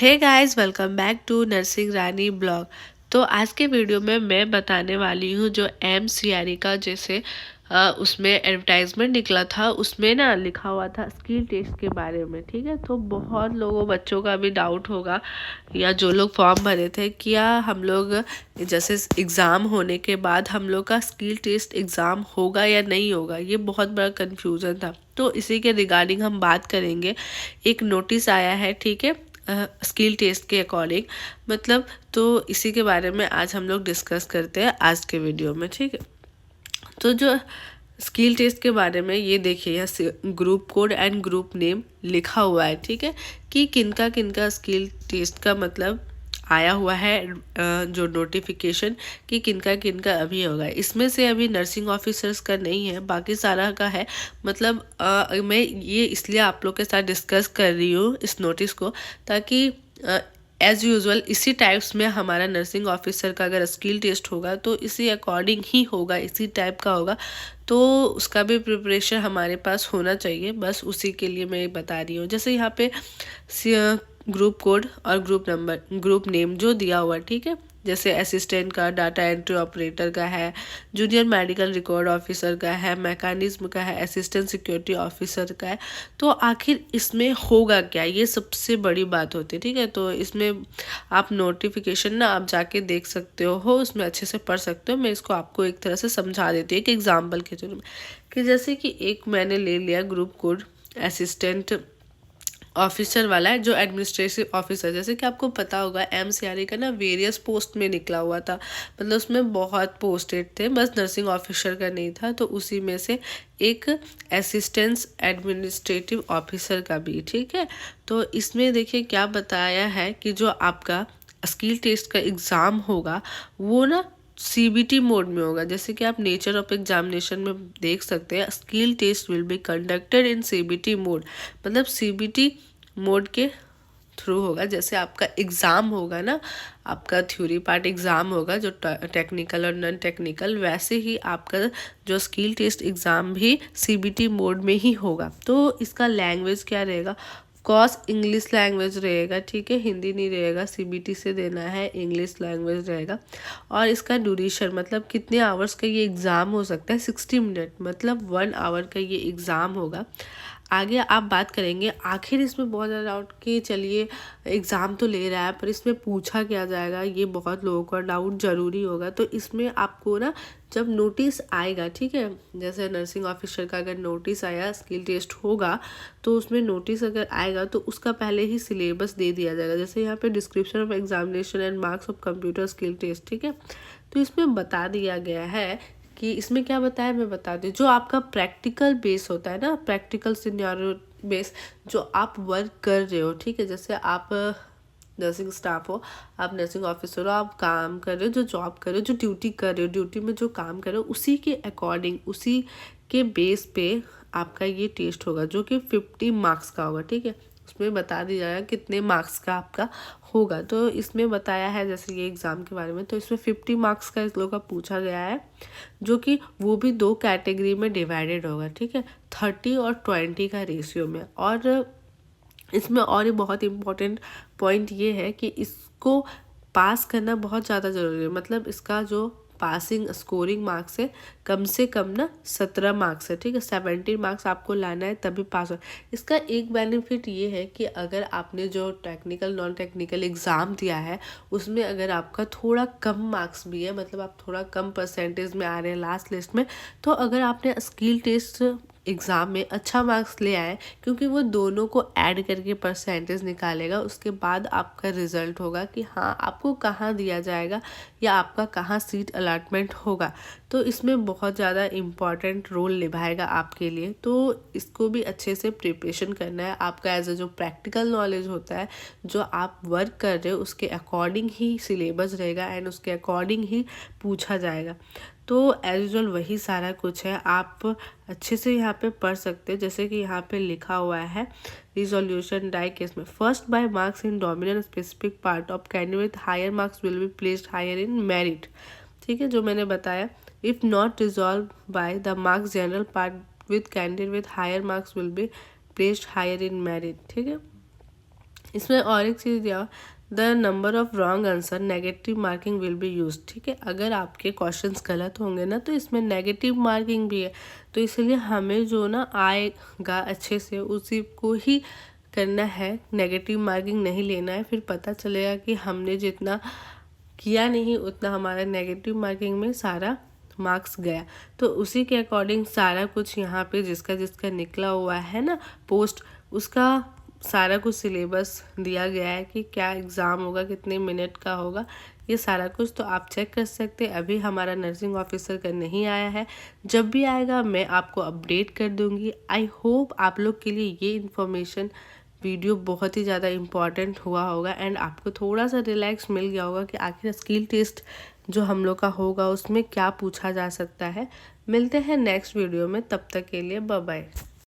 Hey guys, welcome back to nursing Rani blog. तो आज के वीडियो में मैं बताने वाली हूँ जो MCRE का जैसे उसमें एडवर्टाइजमेंट निकला था, उसमें ना लिखा हुआ था स्किल टेस्ट के बारे में। ठीक है, तो बहुत लोगों बच्चों का भी डाउट होगा या जो लोग फॉर्म भरे थे, क्या हम लोग जैसे एग्ज़ाम होने के बाद हम लोग का स्किल टेस्ट एग्ज़ाम होगा या नहीं होगा, ये बहुत बड़ा कन्फ्यूज़न था। तो इसी के रिगार्डिंग हम बात करेंगे। एक नोटिस आया है, ठीक है, स्किल टेस्ट के अकॉर्डिंग, मतलब तो इसी के बारे में आज हम लोग डिस्कस करते हैं आज के वीडियो में। ठीक है, तो जो स्किल टेस्ट के बारे में ये देखिए, यहाँ group code and group name लिखा हुआ है। ठीक है, कि किनका किनका स्किल टेस्ट का मतलब आया हुआ है, जो नोटिफिकेशन कि किनका किनका अभी होगा। इसमें से अभी नर्सिंग ऑफिसर्स का नहीं है, बाकी सारा का है। मतलब मैं ये इसलिए आप लोग के साथ डिस्कस कर रही हूँ इस नोटिस को, ताकि एज़ यूजुअल इसी टाइप्स में हमारा नर्सिंग ऑफिसर का अगर स्किल टेस्ट होगा तो इसी अकॉर्डिंग ही होगा, इसी टाइप का होगा। तो उसका भी प्रिपरेशन हमारे पास होना चाहिए, बस उसी के लिए मैं बता रही हूँ। जैसे यहाँ पे ग्रुप कोड और ग्रुप नंबर, ग्रुप नेम जो दिया हुआ है, ठीक है, जैसे असिस्टेंट का, डाटा एंट्री ऑपरेटर का है, जूनियर मेडिकल रिकॉर्ड ऑफिसर का है, मैकेनिज्म का है, असिस्टेंट सिक्योरिटी ऑफिसर का है। तो आखिर इसमें होगा क्या, ये सबसे बड़ी बात होती है। ठीक है, तो इसमें आप नोटिफिकेशन ना आप जाके देख सकते हो, उसमें अच्छे से पढ़ सकते हो। मैं इसको आपको एक तरह से समझा देती हूँ एक एग्जाम्पल के थ्रू में, कि जैसे कि एक मैंने ले लिया ग्रुप कोड असिस्टेंट ऑफिसर वाला है, जो एडमिनिस्ट्रेटिव ऑफिसर। जैसे कि आपको पता होगा MCRE का ना वेरियस पोस्ट में निकला हुआ था, मतलब उसमें बहुत पोस्टेड थे, बस नर्सिंग ऑफिसर का नहीं था। तो उसी में से एक असिस्टेंट एडमिनिस्ट्रेटिव ऑफिसर का भी। ठीक है, तो इसमें देखिए क्या बताया है कि जो आपका स्किल टेस्ट का एग्ज़ाम होगा वो ना CBT मोड में होगा। जैसे कि आप नेचर ऑफ एग्जामिनेशन में देख सकते हैं, skill test will be conducted in CBT mode, मतलब CBT मोड के थ्रू होगा। जैसे आपका एग्ज़ाम होगा ना, आपका थ्योरी पार्ट एग्ज़ाम होगा जो टेक्निकल और नॉन टेक्निकल, वैसे ही आपका जो स्किल टेस्ट एग्ज़ाम भी CBT मोड में ही होगा। तो इसका लैंग्वेज क्या रहेगा, कॉस इंग्लिश लैंग्वेज रहेगा। ठीक है, हिंदी नहीं रहेगा, CBT से देना है, इंग्लिश लैंग्वेज रहेगा। और इसका ड्यूरेशन, मतलब कितने आवर्स का ये एग्ज़ाम हो सकता है, 60 मिनट, मतलब 1 आवर का ये एग्ज़ाम होगा। आगे आप बात करेंगे, आखिर इसमें बहुत ज़्यादा डाउट कि चलिए एग्ज़ाम तो ले रहा है पर इसमें पूछा क्या जाएगा, ये बहुत लोगों का डाउट ज़रूरी होगा। तो इसमें आपको ना जब नोटिस आएगा, ठीक है, जैसे नर्सिंग ऑफिसर का अगर नोटिस आया स्किल टेस्ट होगा, तो उसमें नोटिस अगर आएगा तो उसका पहले ही सिलेबस दे दिया जाएगा। जैसे यहाँ पे description of examination and marks of computer skill test, ठीक है, तो इसमें बता दिया गया है कि इसमें क्या बताया, मैं बता दूँ, जो आपका प्रैक्टिकल बेस होता है ना, प्रैक्टिकल सिनेरियो बेस, जो आप वर्क कर रहे हो, ठीक है, जैसे आप नर्सिंग स्टाफ हो, आप नर्सिंग ऑफिसर हो, आप काम कर रहे हो, जो जॉब कर रहे हो, जो ड्यूटी कर रहे हो, ड्यूटी में जो काम कर रहे हो, उसी के अकॉर्डिंग, उसी के बेस पे आपका ये टेस्ट होगा, जो कि 50 मार्क्स का होगा। ठीक है, उसमें बता दिया जाएगा कितने मार्क्स का आपका होगा। तो इसमें बताया है जैसे ये एग्ज़ाम के बारे में, तो इसमें 50 मार्क्स का इस लोग का पूछा गया है, जो कि वो भी 2 कैटेगरी में डिवाइडेड होगा। ठीक है, 30 और 20 का रेशियो में। और इसमें और एक बहुत इम्पोर्टेंट पॉइंट ये है कि इसको पास करना बहुत ज़्यादा ज़रूरी है। मतलब इसका जो पासिंग स्कोरिंग मार्क्स है कम से कम ना 17 मार्क्स है। ठीक है, 17 मार्क्स आपको लाना है तभी पास हो। इसका एक बेनिफिट ये है कि अगर आपने जो टेक्निकल नॉन टेक्निकल एग्ज़ाम दिया है उसमें अगर आपका थोड़ा कम मार्क्स भी है, मतलब आप थोड़ा कम परसेंटेज में आ रहे हैं लास्ट लिस्ट में, तो अगर आपने स्किल टेस्ट एग्ज़ाम में अच्छा मार्क्स ले आए, क्योंकि वो दोनों को ऐड करके परसेंटेज निकालेगा, उसके बाद आपका रिज़ल्ट होगा कि हाँ आपको कहाँ दिया जाएगा या आपका कहाँ सीट अलॉटमेंट होगा। तो इसमें बहुत ज़्यादा इम्पॉर्टेंट रोल निभाएगा आपके लिए। तो इसको भी अच्छे से प्रिपरेशन करना है आपका, एज अ जो प्रैक्टिकल नॉलेज होता है, जो आप वर्क कर रहे हो उसके अकॉर्डिंग ही सिलेबस रहेगा एंड उसके अकॉर्डिंग ही पूछा जाएगा। तो एज यूजुअल वही सारा कुछ है, आप अच्छे से यहाँ पे पढ़ सकते हैं। जैसे कि यहाँ पे लिखा हुआ है रिजोल्यूशन डाई केस में, first by marks in dominant specific part of candidate higher marks will be placed higher in merit. ठीक है, जो मैंने बताया, if not resolved by the marks general part with candidate with higher marks will be placed higher in merit. ठीक है, इसमें और एक चीज़ दिया, the number of wrong answer negative marking will be use. ठीक है, अगर आपके क्वेश्चंस गलत होंगे ना तो इसमें नेगेटिव मार्किंग भी है, तो इसलिए हमें जो ना आएगा अच्छे से उसी को ही करना है, नेगेटिव मार्किंग नहीं लेना है। फिर पता चलेगा कि हमने जितना किया नहीं उतना हमारा नेगेटिव मार्किंग में सारा मार्क्स गया। तो उसी के अकॉर्डिंग सारा कुछ यहाँ पे जिसका जिसका निकला हुआ है ना पोस्ट, उसका सारा कुछ सिलेबस दिया गया है कि क्या एग्ज़ाम होगा, कितने मिनट का होगा, ये सारा कुछ तो आप चेक कर सकते हैं। अभी हमारा नर्सिंग ऑफिसर का नहीं आया है, जब भी आएगा मैं आपको अपडेट कर दूंगी। आई होप आप लोग के लिए ये इन्फॉर्मेशन वीडियो बहुत ही ज़्यादा इम्पॉर्टेंट हुआ होगा एंड आपको थोड़ा सा रिलैक्स मिल गया होगा कि आखिर स्किल टेस्ट जो हम लोग का होगा उसमें क्या पूछा जा सकता है। मिलते हैं नेक्स्ट वीडियो में, तब तक के लिए बाय बाय।